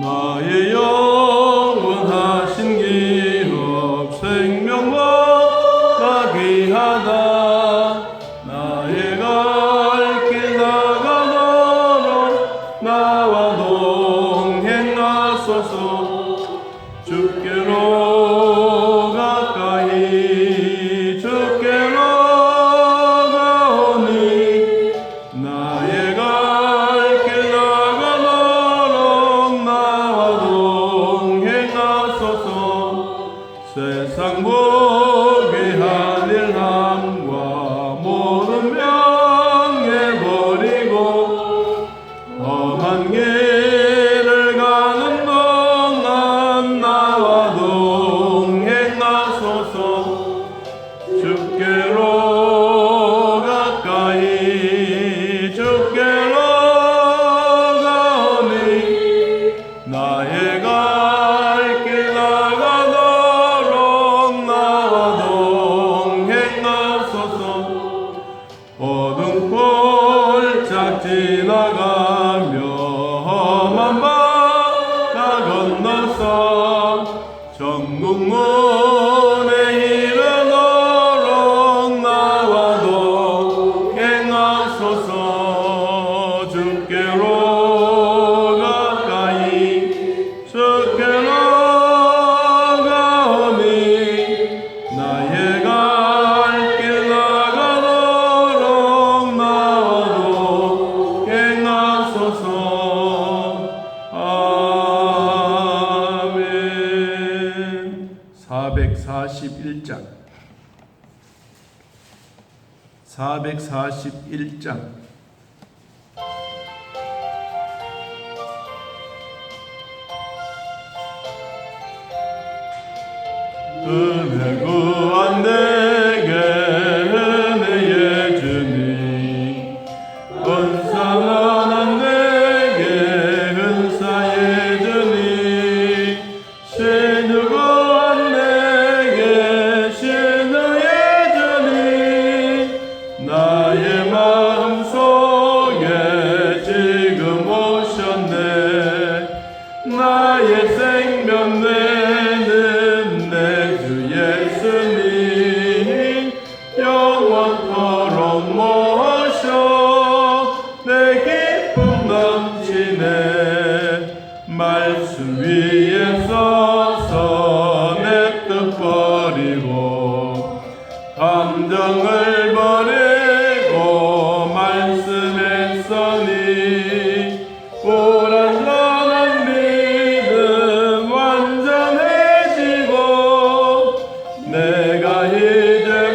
나의 영원하신 기업 생명과 귀하다. 나의 갈 길 나가도록 나와 동행하소서. 주께로 가까이 주께로 가오니 나의 갈 길 나가도록 나와 동행하소서. 세상 보게 할 일 함과 모든 명예 버리고 험한 길을 가는 동안 나와 동행하소서. 주께로 가까이 주께로 가오니 나의 갈 길 나가도록 나와 동행하소서. 어두운 골짝 지나가며 험한 바다 건너서 정국문에 이르도록 나와 동행하소서. 주께로 가까이 주께로 가오니 나의 갈 길 나가도록 나와 동행하소서. 아멘. 441장 441장 은혜 구한 내게 은혜의 주님 은사만한 내게 은사의 주님 신유 구한 내게 신유의 주님 나의 마음속에 지금 오셨네. 나의 생명 되는 내 주 예수님 영원토록 모셔 내 기쁨 넘치네. 말씀 위에 서서 내 뜻 버리고 감정을 버리고 말씀에 서니 불완전한 믿음 완전해지고 내가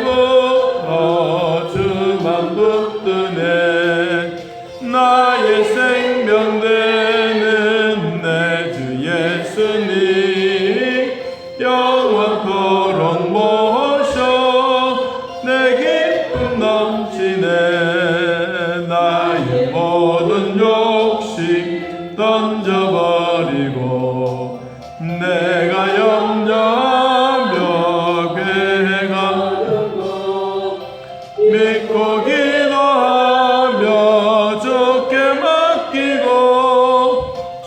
이제부터 주만 붙드네. 나의 생명 되는 내 주 예수님 영원토록 모셔 내 기쁨 넘치네. 나의 모든 욕심 던져버리고 내가 염려하며 계획하고 믿고 기도하며 주께 맡기고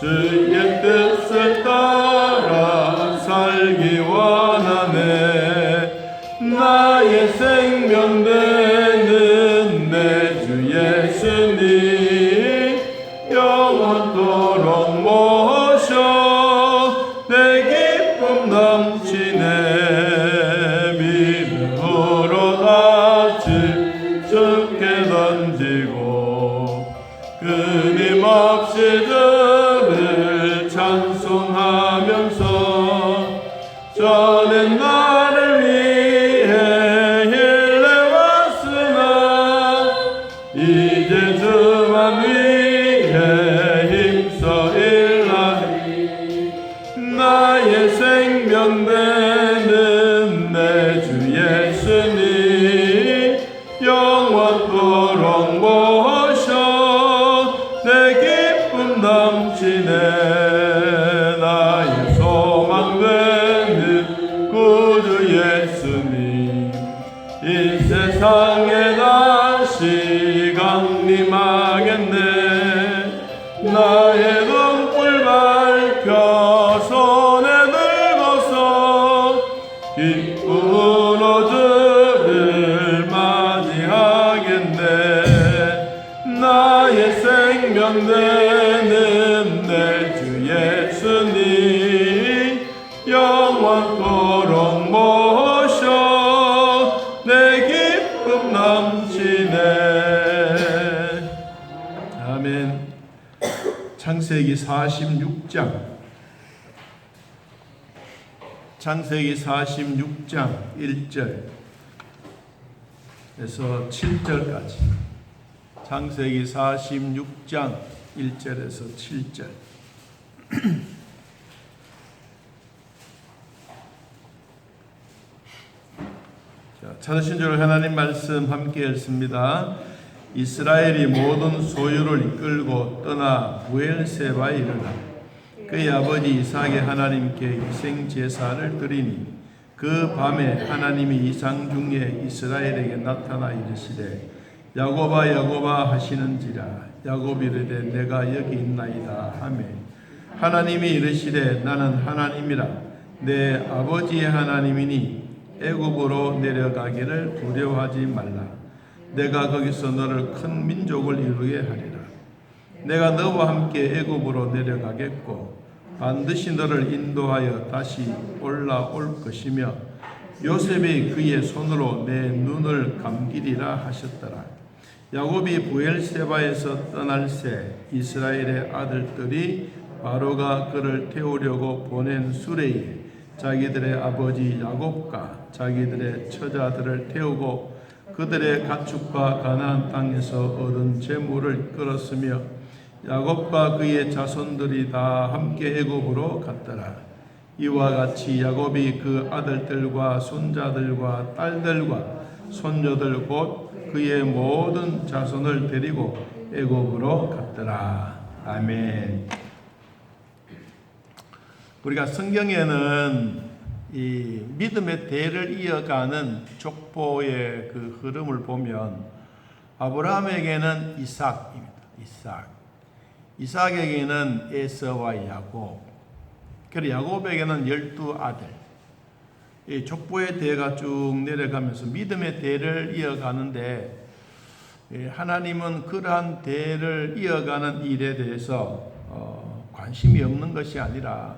주의 뜻을 따라 살기 원하네. 나의 생명 되는 내 주 예수님 영원토록 모셔 내 기쁨 넘치네. 믿음으로 다시 주께 던지고 끊임없이 주를 찬송하면서 전엔 나를 위해 일해왔으나 이제 주만 위해 힘써 일하리. 나의 생명 되는 내 주 예수님 영원토록 모셔 내 기쁨 넘치네. 나의 소망 되는 구주 예수님 이 세상에 다시 강림하겠네. 나의 등불 밝혀 기쁜 오주를 맞이하겠네. 나의 생명 되는 내 주 예수님 영원토록 모셔 내 기쁨 넘치네. 아멘. 창세기 46장 창세기 46장 1절에서 7절까지 창세기 46장 1절에서 7절 찾으신 줄 하나님 말씀 함께 읽습니다. 이스라엘이 모든 소유를 이끌고 떠나 브엘세바에 이르나 그의 아버지 이삭의 하나님께 희생 제사를 드리니 그 밤에 하나님이 이상 중에 이스라엘에게 나타나 이르시되 야곱아 야곱아 하시는지라. 야곱이 이르되 내가 여기 있나이다 하매 하나님이 이르시되 나는 하나님이라 내 아버지의 하나님이니 애굽으로 내려가기를 두려워하지 말라. 내가 거기서 너를 큰 민족을 이루게 하리라. 내가 너와 함께 애굽으로 내려가겠고 반드시 너를 인도하여 다시 올라올 것이며 요셉이 그의 손으로 내 눈을 감기리라 하셨더라. 야곱이 브엘세바에서 떠날 새 이스라엘의 아들들이 바로가 그를 태우려고 보낸 수레에 자기들의 아버지 야곱과 자기들의 처자들을 태우고 그들의 가축과 가나안 땅에서 얻은 재물을 끌었으며 야곱과 그의 자손들이 다 함께 애굽으로 갔더라. 이와 같이 야곱이 그 아들들과 손자들과 딸들과 손녀들 곧 그의 모든 자손을 데리고 애굽으로 갔더라. 아멘. 우리가 성경에는 이 믿음의 대를 이어가는 족보의 그 흐름을 보면 아브라함에게는 이삭입니다. 이삭에게는 에서와 야곱, 그리고 야곱에게는 12아들. 이 족보의 대가 쭉 내려가면서 믿음의 대를 이어가는데 하나님은 그러한 대를 이어가는 일에 대해서 관심이 없는 것이 아니라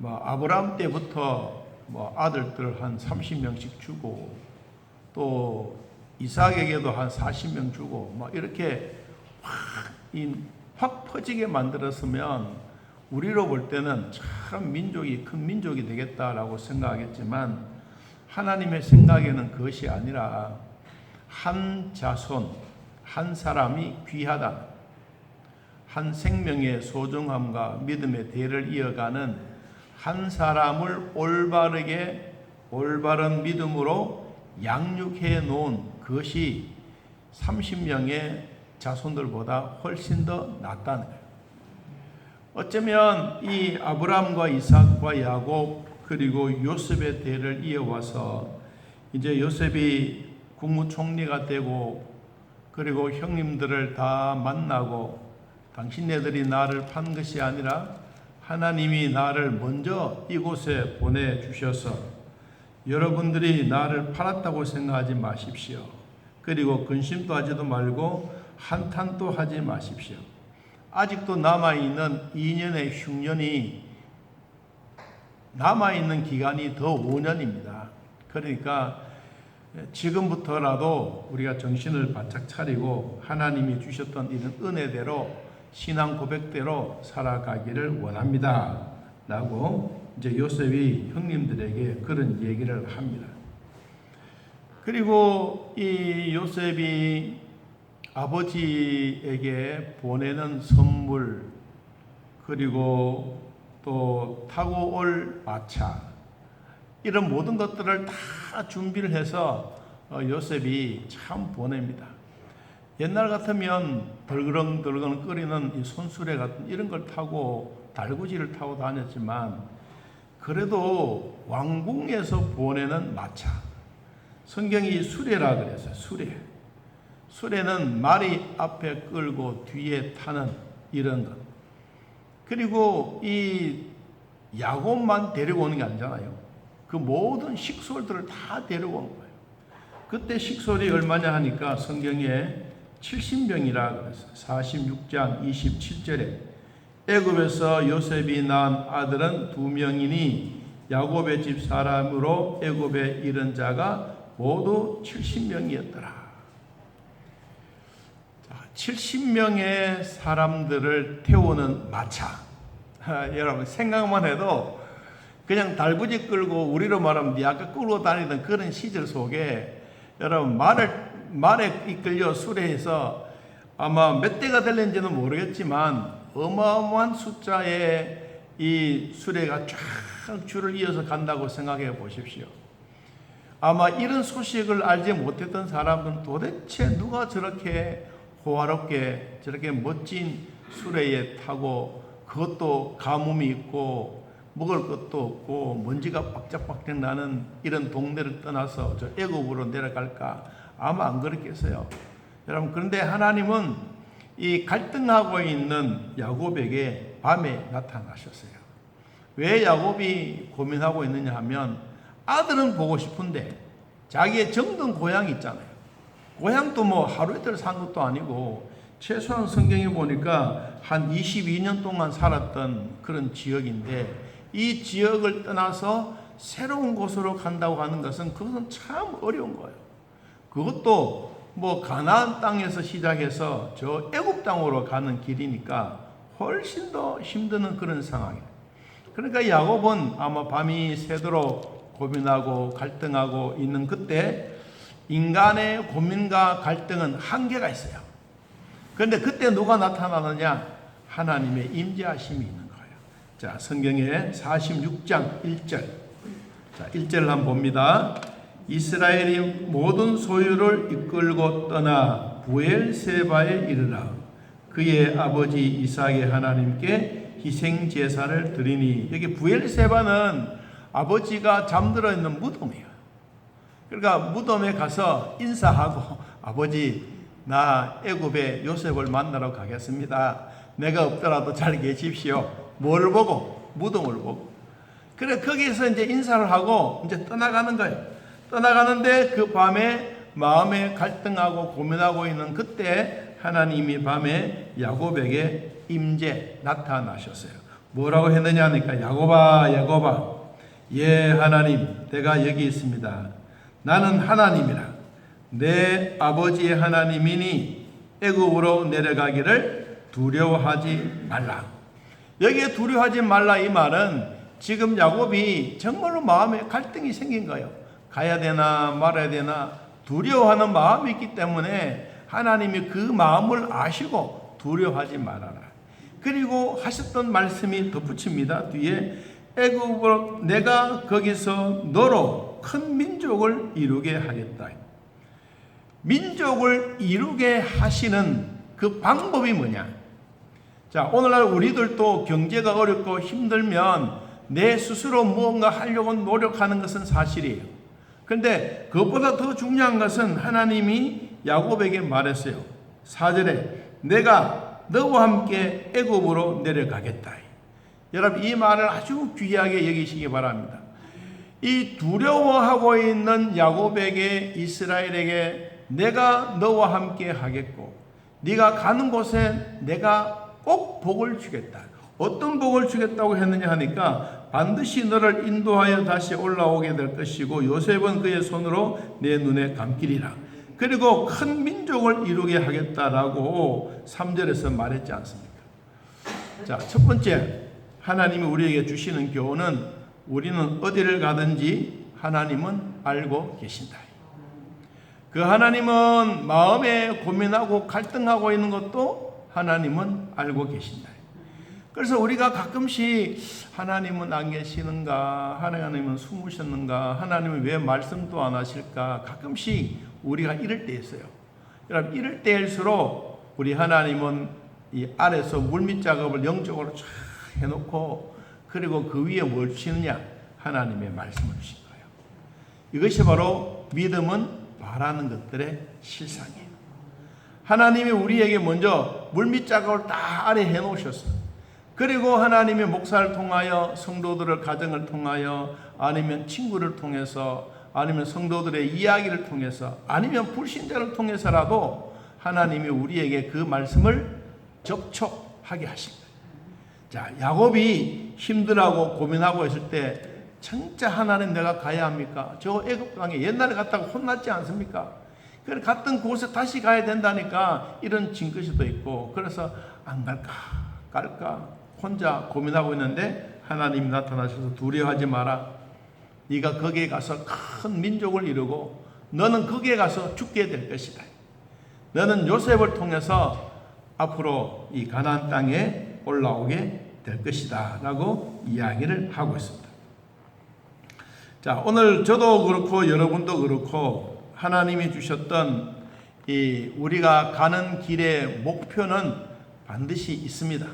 아브라함 때부터 아들들 한 30명씩 주고 또 이삭에게도 한 40명 주고 이렇게 확 퍼지게 만들었으면 우리로 볼 때는 참 민족이 큰 민족이 되겠다라고 생각하겠지만 하나님의 생각에는 그것이 아니라 한 자손, 한 사람이 귀하다. 한 생명의 소중함과 믿음의 대를 이어가는 한 사람을 올바른 믿음으로 양육해 놓은 그것이 30명의 자손들보다 훨씬 더 낫다는 거예요. 어쩌면 이 아브라함과 이삭과 야곱 그리고 요셉의 대를 이어와서 이제 요셉이 국무총리가 되고 그리고 형님들을 다 만나고 당신네들이 나를 판 것이 아니라 하나님이 나를 먼저 이곳에 보내주셔서 여러분들이 나를 팔았다고 생각하지 마십시오. 그리고 근심도 하지도 말고 한탄도 하지 마십시오. 아직도 남아있는 2년의 흉년이 남아있는 기간이 더 5년입니다. 그러니까 지금부터라도 우리가 정신을 바짝 차리고 하나님이 주셨던 이런 은혜대로 신앙 고백대로 살아가기를 원합니다. 라고 이제 요셉이 형님들에게 그런 얘기를 합니다. 그리고 이 요셉이 아버지에게 보내는 선물 그리고 또 타고 올 마차 이런 모든 것들을 다 준비를 해서 요셉이 참 보냅니다. 옛날 같으면 덜그렁덜그렁 끓이는 이 손수레 같은 이런 걸 타고 달구지를 타고 다녔지만 그래도 왕궁에서 보내는 마차 성경이 수레라 그랬어요. 수레는 말이 앞에 끌고 뒤에 타는 이런 것. 그리고 이 야곱만 데리고 오는 게 아니잖아요. 그 모든 식솔들을 다 데려온 거예요. 그때 식솔이 얼마냐 하니까 성경에 70명이라 그랬어요. 46장 27절에 애굽에서 요셉이 낳은 아들은 2명이니 야곱의 집 사람으로 애굽에 이른 자가 모두 70명이었더라. 70명의 사람들을 태우는 마차. 여러분 생각만 해도 그냥 달구지 끌고 우리로 말하면 네 아까 끌고 다니던 그런 시절 속에 여러분 말에 이끌려 수레해서 아마 몇 대가 될는지는 모르겠지만 어마어마한 숫자의 이 수레가 쫙 줄을 이어서 간다고 생각해 보십시오. 아마 이런 소식을 알지 못했던 사람은 도대체 누가 저렇게 호화롭게 저렇게 멋진 수레에 타고 그것도 가뭄이 있고 먹을 것도 없고 먼지가 빡짝빡짝 나는 이런 동네를 떠나서 저 애굽으로 내려갈까? 아마 안 그렇겠어요. 여러분, 그런데 하나님은 이 갈등하고 있는 야곱에게 밤에 나타나셨어요. 왜 야곱이 고민하고 있느냐 하면 아들은 보고 싶은데 자기의 정든 고향이 있잖아요. 고향도 뭐 하루 이틀 산 것도 아니고 최소한 성경에 보니까 한 22년 동안 살았던 그런 지역인데 이 지역을 떠나서 새로운 곳으로 간다고 하는 것은 그것은 참 어려운 거예요. 그것도 뭐 가나안 땅에서 시작해서 저 애굽 땅으로 가는 길이니까 훨씬 더 힘드는 그런 상황이에요. 그러니까 야곱은 아마 밤이 새도록 고민하고 갈등하고 있는 그때 인간의 고민과 갈등은 한계가 있어요. 그런데 그때 누가 나타나느냐? 하나님의 임재하심이 있는 거예요. 자, 성경에 46장 1절. 자, 1절을 한번 봅니다. 이스라엘이 모든 소유를 이끌고 떠나 부엘세바에 이르라. 그의 아버지 이삭의 하나님께 희생 제사를 드리니. 여기 부엘세바는 아버지가 잠들어 있는 무덤이에요. 그러니까 무덤에 가서 인사하고 아버지 나 애굽에 요셉을 만나러 가겠습니다. 내가 없더라도 잘 계십시오. 뭘 보고? 무덤을 보고. 그래 거기서 이제 인사를 하고 이제 떠나가는 거예요. 떠나가는데 그 밤에 마음에 갈등하고 고민하고 있는 그때 하나님이 밤에 야곱에게 임재 나타나셨어요. 뭐라고 했느냐 하니까 야곱아 야곱아 예 하나님 내가 여기 있습니다. 나는 하나님이라 내 아버지의 하나님이니 애굽으로 내려가기를 두려워하지 말라. 여기에 두려워하지 말라 이 말은 지금 야곱이 정말로 마음에 갈등이 생긴 거예요. 가야 되나 말아야 되나 두려워하는 마음이 있기 때문에 하나님이 그 마음을 아시고 두려워하지 말아라. 그리고 하셨던 말씀이 덧붙입니다. 뒤에 애굽으로 내가 거기서 너로 큰 민족을 이루게 하겠다. 민족을 이루게 하시는 그 방법이 뭐냐? 자, 오늘날 우리들도 경제가 어렵고 힘들면 내 스스로 무언가 하려고 노력하는 것은 사실이에요. 그런데 그것보다 더 중요한 것은 하나님이 야곱에게 말했어요. 4절에 내가 너와 함께 애굽으로 내려가겠다. 여러분 이 말을 아주 귀하게 여기시기 바랍니다. 이 두려워하고 있는 야곱에게 이스라엘에게 내가 너와 함께 하겠고 네가 가는 곳에 내가 꼭 복을 주겠다. 어떤 복을 주겠다고 했느냐 하니까 반드시 너를 인도하여 다시 올라오게 될 것이고 요셉은 그의 손으로 내 눈에 감기리라. 그리고 큰 민족을 이루게 하겠다라고 3절에서 말했지 않습니까? 자, 첫 번째 하나님이 우리에게 주시는 교훈은 우리는 어디를 가든지 하나님은 알고 계신다. 그 하나님은 마음에 고민하고 갈등하고 있는 것도 하나님은 알고 계신다. 그래서 우리가 가끔씩 하나님은 안 계시는가, 하나님은 숨으셨는가, 하나님은 왜 말씀도 안 하실까, 가끔씩 우리가 이럴 때 있어요. 여러분 이럴 때일수록 우리 하나님은 이 아래서 물밑 작업을 영적으로 쫙 해놓고 그리고 그 위에 뭘 주시느냐? 하나님의 말씀을 주신 거예요. 이것이 바로 믿음은 바라는 것들의 실상이에요. 하나님이 우리에게 먼저 물밑 작업을 다 아래 해놓으셨어요. 그리고 하나님의 목사를 통하여, 성도들의 가정을 통하여, 아니면 친구를 통해서, 아니면 성도들의 이야기를 통해서, 아니면 불신자를 통해서라도 하나님이 우리에게 그 말씀을 접촉하게 하신 거예요. 자, 야곱이 힘들어하고 고민하고 있을 때 진짜 하나님 내가 가야 합니까? 저 애굽 땅에 옛날에 갔다가 혼났지 않습니까? 그래 갔던 곳에 다시 가야 된다니까 이런 징크스도 있고, 그래서 안 갈까 갈까 혼자 고민하고 있는데 하나님이 나타나셔서 두려워하지 마라. 네가 거기에 가서 큰 민족을 이루고 너는 거기에 가서 죽게 될 것이다. 너는 요셉을 통해서 앞으로 이 가나안 땅에 올라오게 될 것이다 라고 이야기를 하고 있습니다. 자, 오늘 저도 그렇고 여러분도 그렇고 하나님이 주셨던 이 우리가 가는 길의 목표는 반드시 있습니다.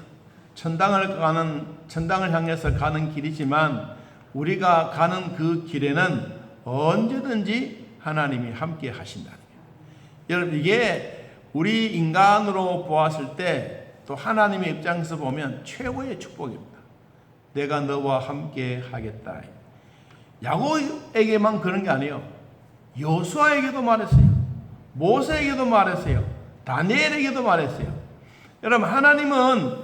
천당을 향해서 가는 길이지만 우리가 가는 그 길에는 언제든지 하나님이 함께 하신다는 거예요. 여러분, 이게 우리 인간으로 보았을 때 또 하나님의 입장에서 보면 최고의 축복입니다. 내가 너와 함께 하겠다. 야곱에게만 그런 게 아니에요. 여호수아에게도 말했어요. 모세에게도 말했어요. 다니엘에게도 말했어요. 여러분, 하나님은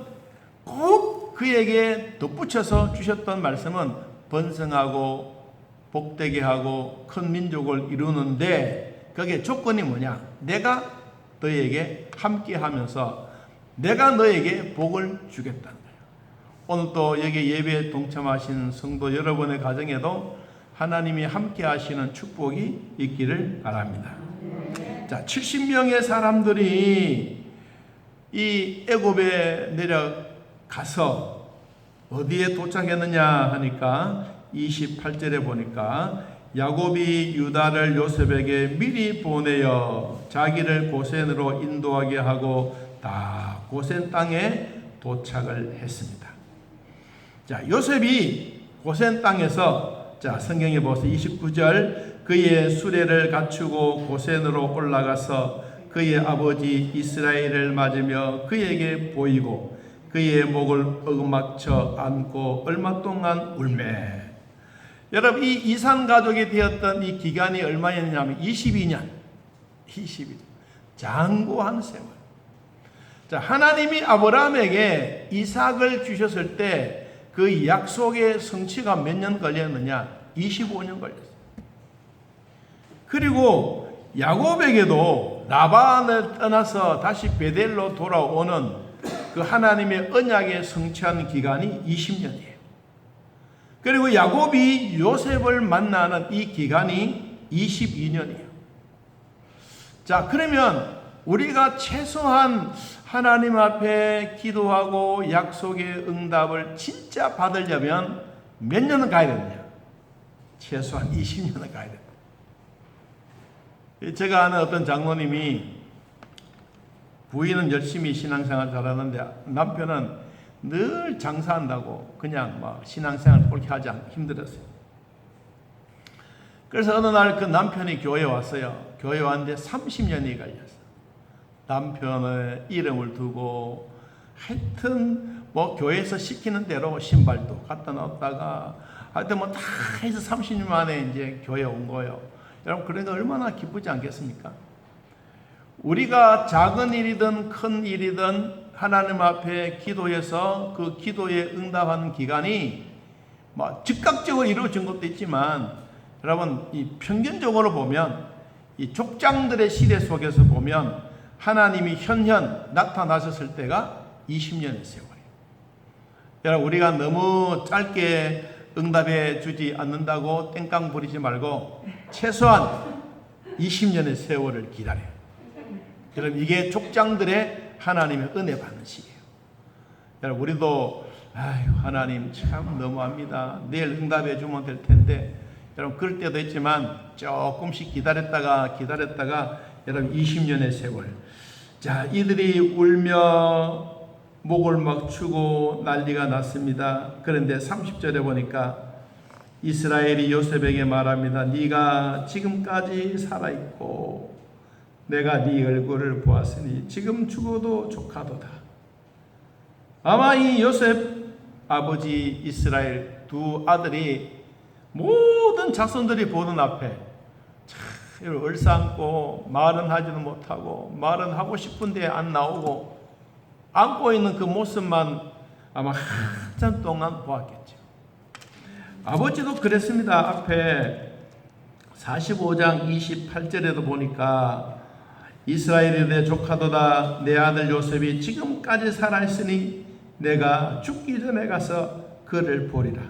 꼭 그에게 덧붙여서 주셨던 말씀은 번성하고 복되게 하고 큰 민족을 이루는데, 거기에 조건이 뭐냐? 내가 너에게 함께 하면서 내가 너에게 복을 주겠다는 거예요. 오늘 또 여기 예배에 동참하신 성도 여러분의 가정에도 하나님이 함께 하시는 축복이 있기를 바랍니다. 자, 70명의 사람들이 이 애굽에 내려가서 어디에 도착했느냐 하니까 28절에 보니까 야곱이 유다를 요셉에게 미리 보내어 자기를 고센으로 인도하게 하고 다 고센 땅에 도착을 했습니다. 자, 요셉이 고센 땅에서, 자, 성경에 보세요. 29절, 그의 수레를 갖추고 고센으로 올라가서 그의 아버지 이스라엘을 맞으며 그에게 보이고 그의 목을 어루맞춰 안고 얼마 동안 울매. 여러분, 이 이산 가족이 되었던 이 기간이 얼마였냐면 22년. 장구한 세월. 자, 하나님이 아브라함에게 이삭을 주셨을 때 그 약속의 성취가 몇 년 걸렸느냐? 25년 걸렸어요. 그리고 야곱에게도 라반을 떠나서 다시 베델로 돌아오는 그 하나님의 언약의 성취한 기간이 20년이에요. 그리고 야곱이 요셉을 만나는 이 기간이 22년이에요. 자, 그러면 우리가 최소한 하나님 앞에 기도하고 약속의 응답을 진짜 받으려면 몇 년은 가야 되느냐? 최소한 20년은 가야 됩니다. 제가 아는 어떤 장로님이 부인은 열심히 신앙생활 잘하는데 남편은 늘 장사한다고 그냥 막 신앙생활 그렇게 하지 않고 힘들었어요. 그래서 어느 날 그 남편이 교회에 왔어요. 교회에 왔는데 30년이 걸렸어요. 남편의 이름을 두고 하여튼 뭐 교회에서 시키는 대로 신발도 갖다 놨다가 하여튼 뭐 다 해서 30년 만에 이제 교회에 온 거예요. 여러분, 그러니까 얼마나 기쁘지 않겠습니까? 우리가 작은 일이든 큰 일이든 하나님 앞에 기도해서 그 기도에 응답하는 기간이 뭐 즉각적으로 이루어진 것도 있지만, 여러분, 이 평균적으로 보면 이 족장들의 시대 속에서 보면 하나님이 현현 나타나셨을 때가 20년의 세월이에요. 여러분, 우리가 너무 짧게 응답해 주지 않는다고 땡깡 부리지 말고 최소한 20년의 세월을 기다려요. 여러분, 이게 족장들의 하나님의 은혜 받는 시기예요. 여러분, 우리도 아유, 하나님 참 너무합니다. 내일 응답해 주면 될 텐데, 여러분, 그럴 때도 있지만 조금씩 기다렸다가 여러분 20년의 세월. 자, 이들이 울며 목을 막 추고 난리가 났습니다. 그런데 30절에 보니까 이스라엘이 요셉에게 말합니다. 네가 지금까지 살아있고 내가 네 얼굴을 보았으니 지금 죽어도 조카도다. 아마 이 요셉 아버지 이스라엘 두 아들이 모든 자손들이 보는 앞에 참 얼싸안고 말은 하지도 못하고 말은 하고 싶은데 안 나오고 안고 있는 그 모습만 아마 한참 동안 보았겠죠. 아버지도 그랬습니다. 앞에 45장 28절에도 보니까 이스라엘이 내 조카도다. 내 아들 요셉이 지금까지 살아있으니 내가 죽기 전에 가서 그를 보리라.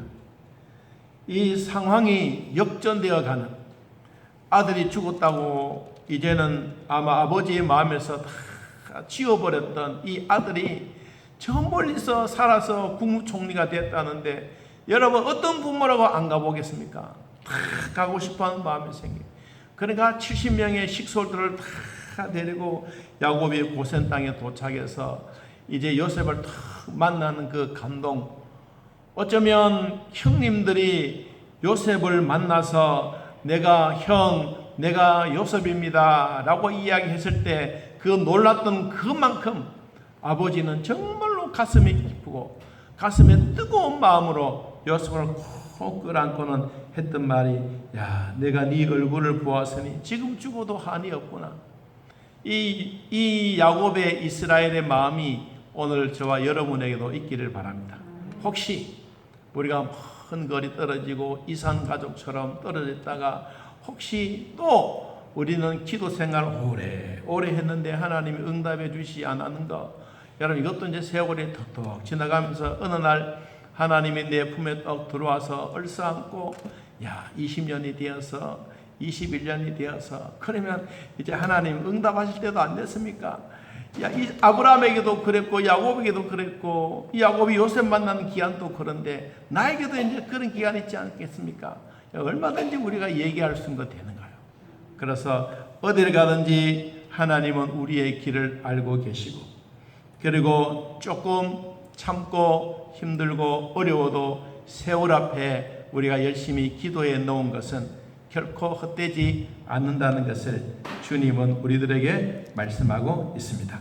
이 상황이 역전되어 가는, 아들이 죽었다고 이제는 아마 아버지의 마음에서 다 지워버렸던 이 아들이 저 멀리서 살아서 국무총리가 됐다는데, 여러분 어떤 부모라고 안 가보겠습니까? 다 가고 싶어하는 마음이 생겨요. 그러니까 70명의 식솔들을 다 데리고 야곱이 고센 땅에 도착해서 이제 요셉을 탁 만나는 그 감동, 어쩌면 형님들이 요셉을 만나서 내가 요셉입니다 라고 이야기했을 때 그 놀랐던 그만큼 아버지는 정말로 가슴이 기쁘고 가슴에 뜨거운 마음으로 요셉을 꼭 끌안고는 했던 말이, 야, 내가 네 얼굴을 보았으니 지금 죽어도 한이 없구나. 이 야곱의 이스라엘의 마음이 오늘 저와 여러분에게도 있기를 바랍니다. 혹시 우리가 먼 거리 떨어지고 이산 가족처럼 떨어졌다가 혹시 또 우리는 기도 생활 오래 했는데 하나님이 응답해 주시지 않았는 거, 여러분 이것도 이제 세월이 톡톡 지나가면서 어느 날 하나님이 내 품에 떡 들어와서 얼싸안고, 야, 20년이 되어서 21년이 되어서, 그러면 이제 하나님 응답하실 때도 안 됐습니까? 야, 이 아브라함에게도 그랬고 야곱에게도 그랬고 이 야곱이 요셉 만나는 기간도 그런데 나에게도 이제 그런 기간이 있지 않겠습니까? 얼마든지 우리가 얘기할 수 있는 거 되는 거예요. 그래서 어디를 가든지 하나님은 우리의 길을 알고 계시고, 그리고 조금 참고 힘들고 어려워도 세월 앞에 우리가 열심히 기도해 놓은 것은 결코 헛되지 않는다는 것을 주님은 우리들에게 말씀하고 있습니다.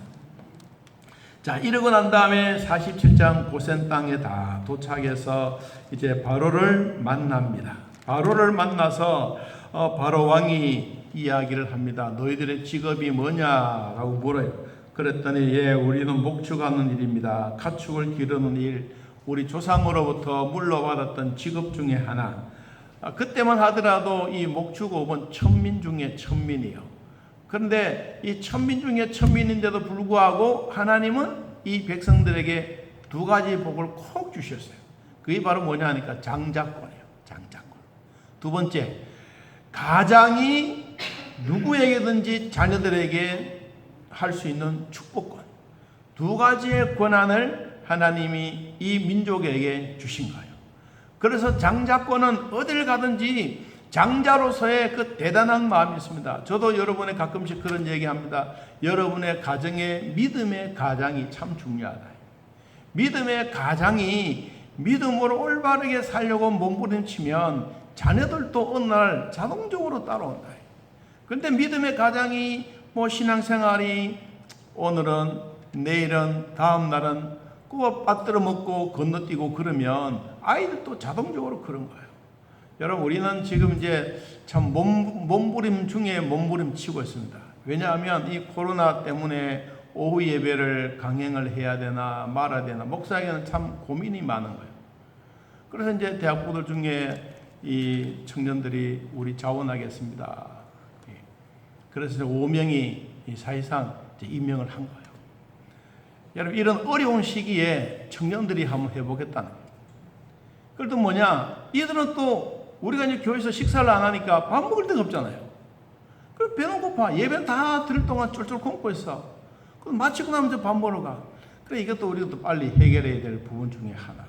자, 이러고 난 다음에 47장 고센 땅에 다 도착해서 이제 바로를 만납니다. 바로를 만나서 바로 왕이 이야기를 합니다. 너희들의 직업이 뭐냐라고 물어요. 그랬더니 우리는 목축하는 일입니다. 가축을 기르는 일, 우리 조상으로부터 물려받았던 직업 중에 하나. 그때만 하더라도 이 목축업은 천민 중에 천민이에요. 그런데 이 천민 중에 천민인데도 불구하고 하나님은 이 백성들에게 두 가지 복을 콕 주셨어요. 그게 바로 뭐냐 하니까 장자권이에요. 장자권. 두 번째, 가장이 누구에게든지 자녀들에게 할 수 있는 축복권. 두 가지의 권한을 하나님이 이 민족에게 주신 거예요. 그래서 장자권은 어딜 가든지 장자로서의 그 대단한 마음이 있습니다. 저도 여러분의 가끔씩 그런 얘기합니다. 여러분의 가정에 믿음의 가장이 참 중요하다. 믿음의 가장이 믿음으로 올바르게 살려고 몸부림치면 자녀들도 어느 날 자동적으로 따라온다. 그런데 믿음의 가장이 신앙생활이 오늘은 내일은 다음 날은 꾸어 빠뜨려 먹고 건너뛰고 그러면 아이들도 자동적으로 그런 거예요. 여러분, 우리는 지금 이제 참 몸부림 중에 몸부림치고 있습니다. 왜냐하면 이 코로나 때문에 오후 예배를 강행을 해야 되나 말아야 되나 목사에게는 참 고민이 많은 거예요. 그래서 이제 대학부들 중에 이 청년들이 우리 자원하겠습니다. 그래서 5명이 사실상 임명을 한 거예요. 여러분, 이런 어려운 시기에 청년들이 한번 해보겠다는 거예요. 그래도 뭐냐, 이들은 또 우리가 이제 교회에서 식사를 안 하니까 밥 먹을 데가 없잖아요. 그럼 배는 고파. 예배 다 들을 동안 쫄쫄 굶고 있어. 그럼 마치고 나면 이제 밥 먹으러 가. 그래, 이것도 우리가 또 빨리 해결해야 될 부분 중에 하나.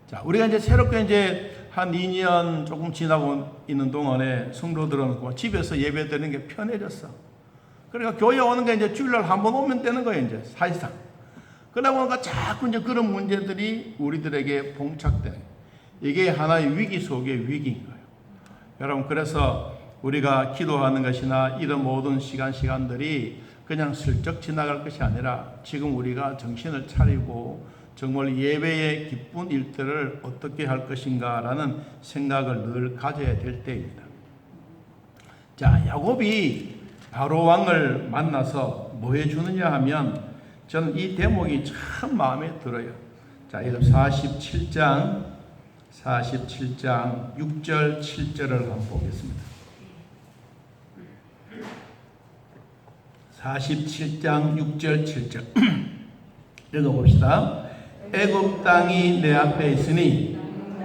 자, 우리가 이제 새롭게 이제 한 2년 조금 지나고 있는 동안에 성도들은 집에서 예배 드리는 게 편해졌어. 그러니까 교회 오는 게 이제 주일날 한 번 오면 되는 거예요, 이제 사실상. 그러다 보니까 자꾸 이제 그런 문제들이 우리들에게 봉착되는, 이게 하나의 위기 속의 위기인 거예요. 여러분, 그래서 우리가 기도하는 것이나 이런 모든 시간들이 그냥 슬쩍 지나갈 것이 아니라 지금 우리가 정신을 차리고 정말 예배의 기쁜 일들을 어떻게 할 것인가라는 생각을 늘 가져야 될 때입니다. 자, 야곱이 바로 왕을 만나서 뭐 해주느냐 하면 저는 이 대목이 참 마음에 들어요. 자, 이거 47장 6절 7절을 한번 보겠습니다. 47장 6절 7절 읽어봅시다. 애굽 땅이 내 앞에 있으니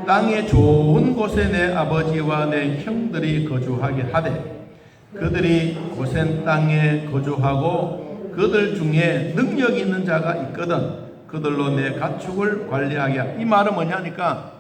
땅의 좋은 곳에 내 아버지와 내 형들이 거주하게 하되 그들이 고센 땅에 거주하고 그들 중에 능력 있는 자가 있거든 그들로 내 가축을 관리하게 하라. 이 말은 뭐냐니까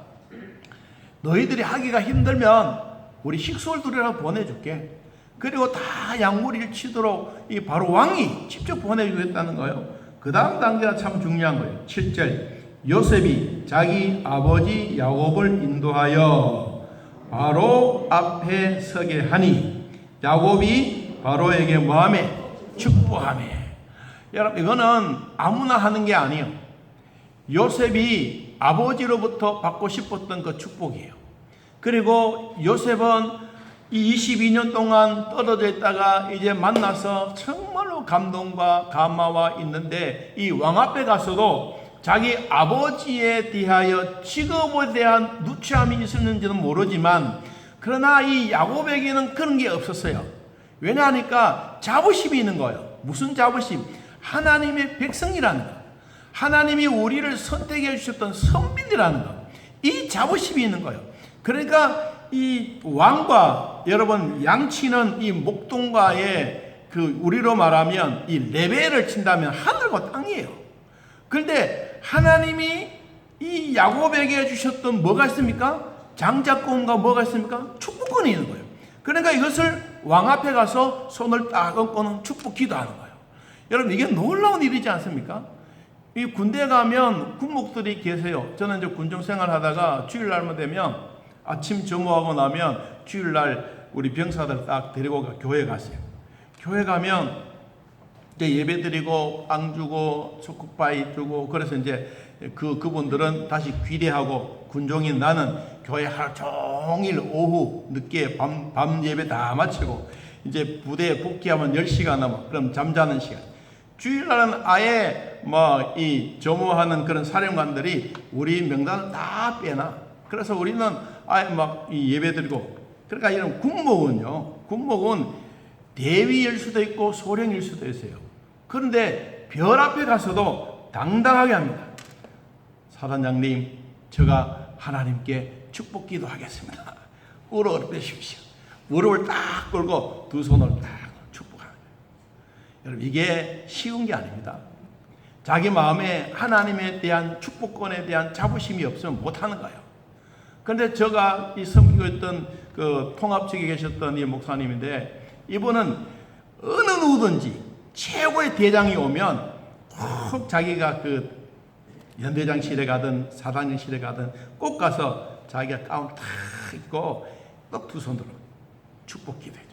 너희들이 하기가 힘들면 우리 식솔들이라도 보내줄게. 그리고 다 약물일 치도록 이 바로 왕이 직접 보내주겠다는 거예요. 그 다음 단계가 참 중요한 거예요. 7절 요셉이 자기 아버지 야곱을 인도하여 바로 앞에 서게 하니 야곱이 바로에게 뭐하매? 축복하매. 여러분 이거는 아무나 하는 게 아니에요. 요셉이 아버지로부터 받고 싶었던 그 축복이에요. 그리고 요셉은 이 22년 동안 떨어져 있다가 이제 만나서 정말로 감동과 감화와 있는데 이 왕 앞에 가서도 자기 아버지에 대하여 직업에 대한 누추함이 있었는지는 모르지만 그러나 이 야곱에게는 그런 게 없었어요. 왜냐하니까 자부심이 있는 거예요. 무슨 자부심? 하나님의 백성이라는 거. 하나님이 우리를 선택해 주셨던 선민이라는 거. 이 자부심이 있는 거예요. 그러니까 이 왕과 여러분 양치는 이 목동과의 그 우리로 말하면 이 레벨을 친다면 하늘과 땅이에요. 그런데 하나님이 이 야곱에게 주셨던 뭐가 있습니까? 장자권과 뭐가 있습니까? 축복권이 있는 거예요. 그러니까 이것을 왕 앞에 가서 손을 딱 얹고는 축복 기도하는 거예요. 여러분 이게 놀라운 일이지 않습니까? 이 군대 가면 군목들이 계세요. 저는 이제 군중 생활하다가 주일날만 되면 아침 점호하고 나면 주일날 우리 병사들 딱 데리고 교회 갔어요. 교회 가면 이제 예배 드리고 빵 주고 초코파이 주고 그래서 이제 그분들은 다시 귀례하고 군종인 나는 교회 하루 종일 오후 늦게 밤 예배 다 마치고 이제 부대에 복귀하면 10시간 넘어. 그럼 잠자는 시간. 주일날은 아예 뭐 이 점호하는 그런 사령관들이 우리 명단을 다 빼놔. 그래서 우리는 아예 막 이 예배 드리고 그러니까 이런 군목은 대위일 수도 있고 소령일 수도 있어요. 그런데 별 앞에 가서도 당당하게 합니다. 사단장님, 제가 하나님께 축복 기도하겠습니다. 무릎을 펴십시오. 무릎을 딱 꿇고 두 손을 딱 축복하는 거예요. 여러분 이게 쉬운 게 아닙니다. 자기 마음에 하나님에 대한 축복권에 대한 자부심이 없으면 못하는 거예요. 그런데 제가 이 섬기고 있던 그 통합 측에 계셨던 이 목사님인데 이분은 어느 누구든지 최고의 대장이 오면 꼭 자기가 그 연대장실에 가든 사단장실에 가든 꼭 가서 자기가 가운 탁 입고 꼭 두 손으로 축복 기도해요.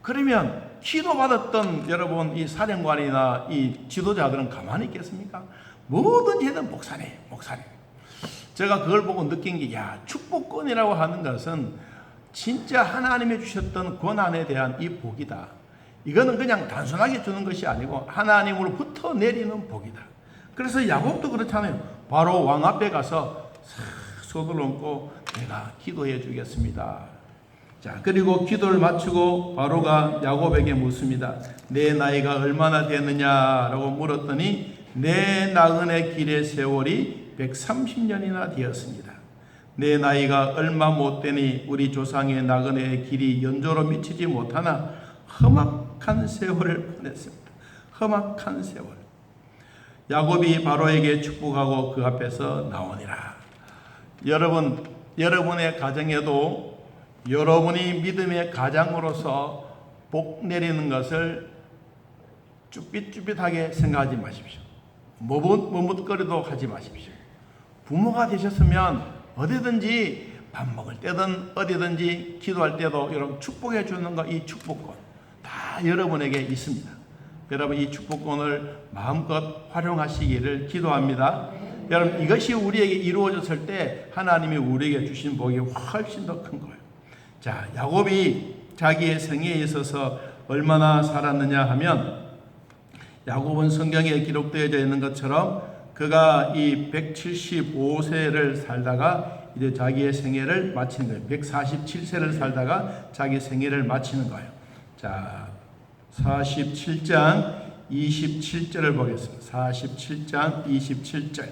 그러면 기도받았던 여러분 이 사령관이나 이 지도자들은 가만히 있겠습니까? 뭐든지 해도 목사님. 제가 그걸 보고 느낀 게 축복권이라고 하는 것은 진짜 하나님이 주셨던 권한에 대한 이 복이다. 이거는 그냥 단순하게 주는 것이 아니고 하나님으로부터 내리는 복이다. 그래서 야곱도 그렇잖아요. 바로 왕 앞에 가서 손을 얹고 내가 기도해 주겠습니다. 자, 그리고 기도를 마치고 바로가 야곱에게 묻습니다. 내 나이가 얼마나 되느냐라고 물었더니 내 나그네 길의 세월이 130년이나 되었습니다. 내 나이가 얼마 못 되니 우리 조상의 나그네의 길이 연조로 미치지 못하나 험악한 세월을 보냈습니다. 험악한 세월. 야곱이 바로에게 축복하고 그 앞에서 나오니라. 여러분, 여러분의 가정에도 여러분이 믿음의 가장으로서 복 내리는 것을 쭈삣쭈삣하게 생각하지 마십시오. 머뭇거리도 하지 마십시오. 부모가 되셨으면 어디든지 밥 먹을 때든 어디든지 기도할 때도 여러분 축복해 주는 거, 이 축복권 다 여러분에게 있습니다. 여러분 이 축복권을 마음껏 활용하시기를 기도합니다. 여러분 이것이 우리에게 이루어졌을 때 하나님이 우리에게 주신 복이 훨씬 더 큰 거예요. 자, 야곱이 자기의 생애에 있어서 얼마나 살았느냐 하면 야곱은 성경에 기록되어져 있는 것처럼 그가 이 175세를 살다가 이제 자기의 생애를 마치는 거예요. 147세를 살다가 자기 생애를 마치는 거예요. 자, 47장 27절을 보겠습니다. 47장 27절.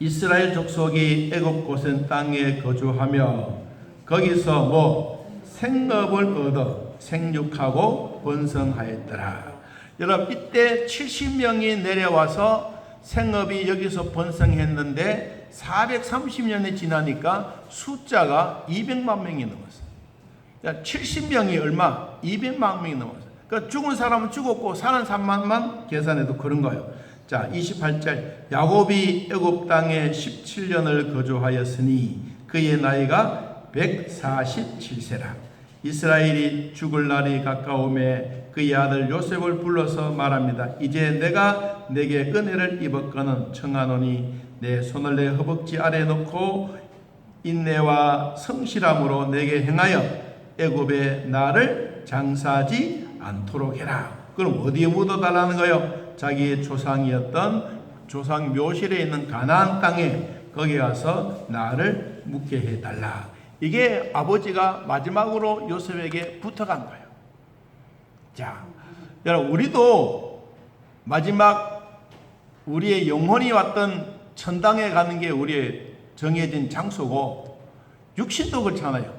이스라엘 족속이 애굽 고센 땅에 거주하며 거기서 생업을 얻어 생육하고 번성하였더라. 여러분 이때 70명이 내려와서 생업이 여기서 번성했는데 430년이 지나니까 숫자가 200만 명이 넘었어요. 70명이 얼마? 200만 명이 넘었어요. 그러니까 죽은 사람은 죽었고 사는 사람만 계산해도 그런 거예요. 자, 28절. 야곱이 애굽 땅에 17년을 거주하였으니 그의 나이가 147세라. 이스라엘이 죽을 날이 가까움에 그의 아들 요셉을 불러서 말합니다. 이제 내가 내게 은혜를 입었거는 청하노니 내 손을 내 허벅지 아래 놓고 인내와 성실함으로 내게 행하여 애굽에 나를 장사하지 않도록 해라. 그럼 어디에 묻어달라는 거예요? 자기의 조상이었던 조상 묘실에 있는 가나안 땅에 거기 가서 나를 묻게 해달라. 이게 아버지가 마지막으로 요셉에게 부탁한 거예요. 자, 여러분 우리도 마지막 우리의 영혼이 왔던 천당에 가는 게 우리의 정해진 장소고 육신도 그렇잖아요.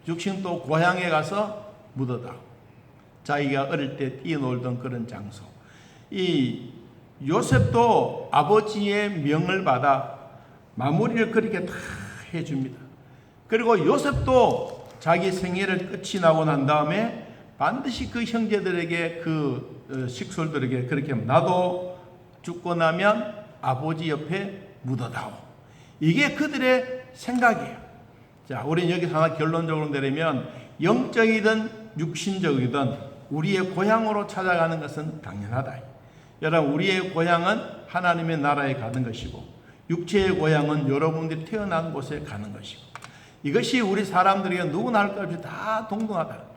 육신도 고향에 가서 묻어다. 자기가 어릴 때 뛰어놀던 그런 장소. 이 요셉도 아버지의 명을 받아 마무리를 그렇게 다 해줍니다. 그리고 요셉도 자기 생애를 끝이 나고 난 다음에 반드시 그 형제들에게 그 식솔들에게 그렇게 나도 죽고 나면 아버지 옆에 묻어다오. 이게 그들의 생각이에요. 자, 우리는 여기서 하나 결론적으로 내리면 영적이든 육신적이든 우리의 고향으로 찾아가는 것은 당연하다. 여러분 우리의 고향은 하나님의 나라에 가는 것이고 육체의 고향은 여러분들이 태어난 곳에 가는 것이고 이것이 우리 사람들에게 누구나 할 것 없이 다 동등하다.